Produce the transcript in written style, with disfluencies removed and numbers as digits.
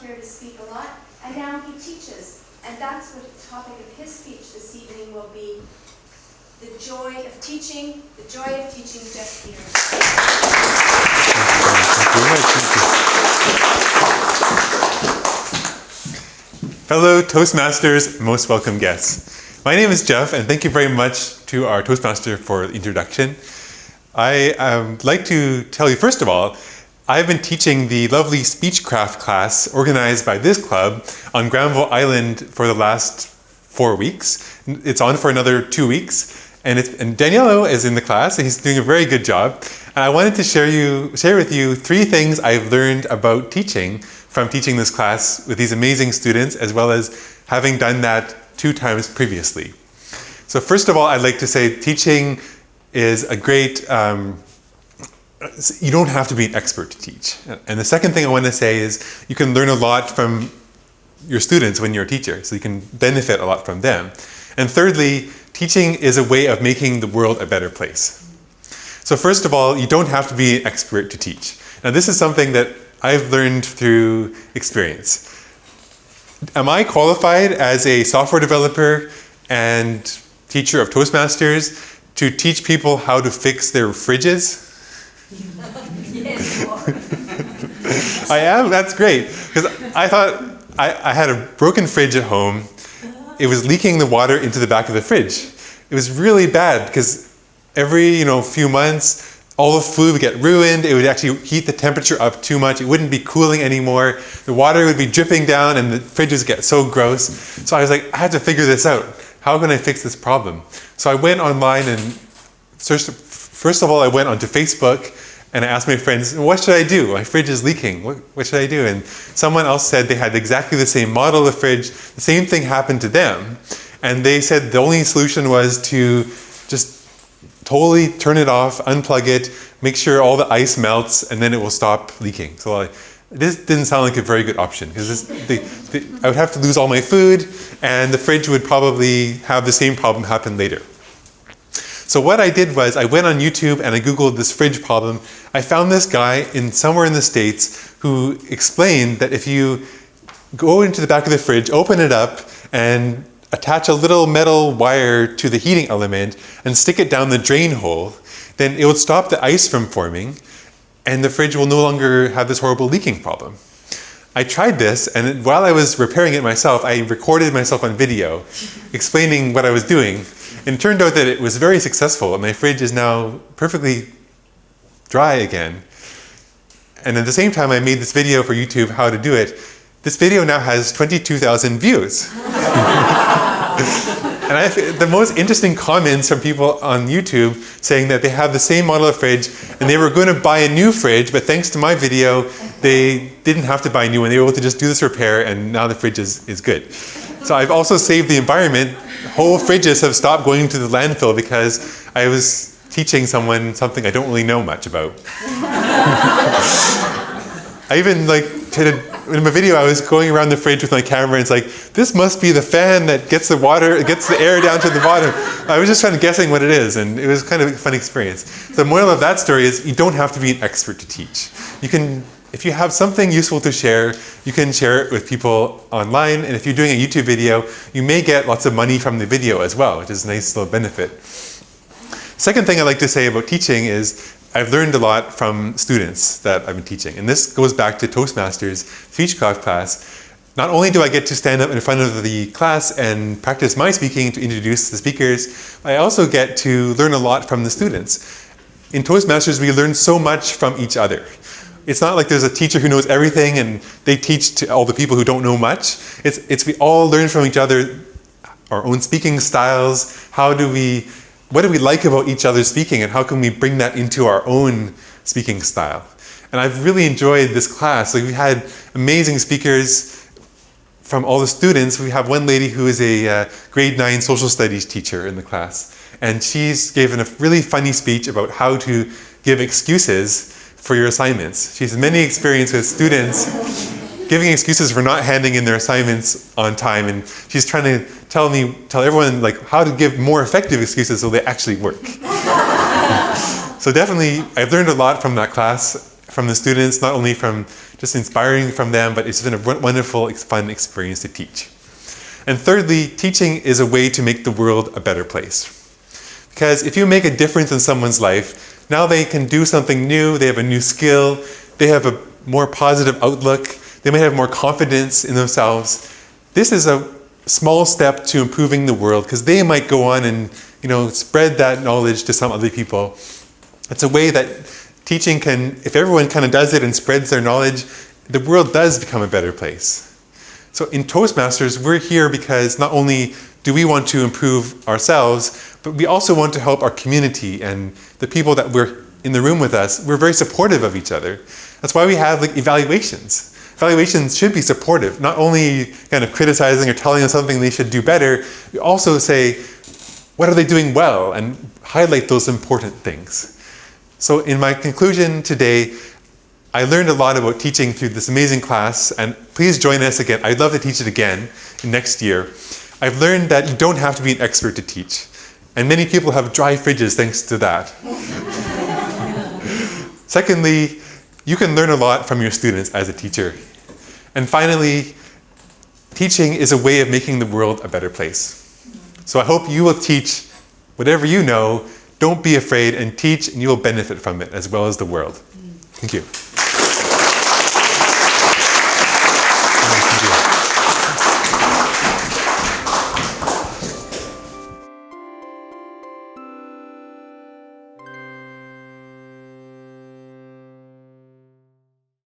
here to speak a lot, and now he teaches. And that's what the topic of his speech this evening will be. The joy of teaching, Geoff here. Fellow Toastmasters, most welcome guests. My name is Geoff, and thank you very much to our Toastmaster for the introduction. I'd like to tell you, first of all, I've been teaching the lovely Speechcraft class organized by this club on Granville Island for the last 4 weeks. It's on for another 2 weeks. And Daniello is in the class, and he's doing a very good job. And I wanted to share with you 3 things I've learned about teaching from teaching this class with these amazing students, as well as having done that 2 times previously. So first of all, I'd like to say teaching is a great, you don't have to be an expert to teach. And the second thing I want to say is you can learn a lot from your students when you're a teacher, so you can benefit a lot from them. And thirdly, teaching is a way of making the world a better place. So first of all, you don't have to be an expert to teach. Now this is something that I've learned through experience. Am I qualified as a software developer and teacher of Toastmasters to teach people how to fix their fridges? Yes, you are. I am? That's great. Because I thought I had a broken fridge at home. It was leaking the water into the back of the fridge. It was really bad because every few months, all the food would get ruined. It would actually heat the temperature up too much. It wouldn't be cooling anymore. The water would be dripping down and the fridges would get so gross. So I was like, I have to figure this out. How can I fix this problem? So I went online and searched. First of all, I went onto Facebook and I asked my friends, what should I do? My fridge is leaking. What should I do? And someone else said they had exactly the same model of fridge. The same thing happened to them. And they said the only solution was to just totally turn it off, unplug it, make sure all the ice melts, and then it will stop leaking. So this didn't sound like a very good option because I would have to lose all my food and the fridge would probably have the same problem happen later. So what I did was I went on YouTube and I Googled this fridge problem. I found this guy somewhere in the States who explained that if you go into the back of the fridge, open it up, and attach a little metal wire to the heating element and stick it down the drain hole, then it would stop the ice from forming and the fridge will no longer have this horrible leaking problem. I tried this, and while I was repairing it myself, I recorded myself on video explaining what I was doing. And it turned out that it was very successful, and my fridge is now perfectly dry again. And at the same time, I made this video for YouTube, how to do it. This video now has 22,000 views. And I have the most interesting comments from people on YouTube saying that they have the same model of fridge and they were going to buy a new fridge, but thanks to my video, they didn't have to buy a new one. They were able to just do this repair and now the fridge is good. So I've also saved the environment. Whole fridges have stopped going to the landfill because I was teaching someone something I don't really know much about. I even in my video, I was going around the fridge with my camera and it's like, this must be the fan that gets the air down to the bottom. I was just trying to guessing what it is, and it was kind of a fun experience. The moral of that story is you don't have to be an expert to teach. If you have something useful to share, you can share it with people online, and if you're doing a YouTube video, you may get lots of money from the video as well, which is a nice little benefit. Second thing I'd like to say about teaching is I've learned a lot from students that I've been teaching. And this goes back to Toastmasters Speechcraft class. Not only do I get to stand up in front of the class and practice my speaking to introduce the speakers, I also get to learn a lot from the students. In Toastmasters, we learn so much from each other. It's not like there's a teacher who knows everything and they teach to all the people who don't know much. It's we all learn from each other, our own speaking styles, what do we like about each other speaking and how can we bring that into our own speaking style? And I've really enjoyed this class. We had amazing speakers from all the students. We have one lady who is a grade 9 social studies teacher in the class. And she's given a really funny speech about how to give excuses for your assignments. She has many experience with students giving excuses for not handing in their assignments on time, and she's trying to tell everyone how to give more effective excuses so they actually work. So definitely, I've learned a lot from that class, from the students, not only from just inspiring from them, but it's been a wonderful, fun experience to teach. And thirdly, teaching is a way to make the world a better place. Because if you make a difference in someone's life, now they can do something new, they have a new skill, they have a more positive outlook, they might have more confidence in themselves. This is a small step to improving the world, because they might go on and spread that knowledge to some other people. It's a way that teaching can, if everyone kind of does it and spreads their knowledge, the world does become a better place. So in Toastmasters, we're here because not only do we want to improve ourselves, but we also want to help our community and the people that we're in the room with us. We're very supportive of each other. That's why we have evaluations. Evaluations should be supportive, not only kind of criticizing or telling them something they should do better. We also say, what are they doing well, and highlight those important things. So in my conclusion today, I learned a lot about teaching through this amazing class, and please join us again. I'd love to teach it again next year. I've learned that you don't have to be an expert to teach, and many people have dry fridges thanks to that. Secondly, you can learn a lot from your students as a teacher. And finally, teaching is a way of making the world a better place. So I hope you will teach whatever you know. Don't be afraid, and teach, and you will benefit from it as well as the world. Thank you.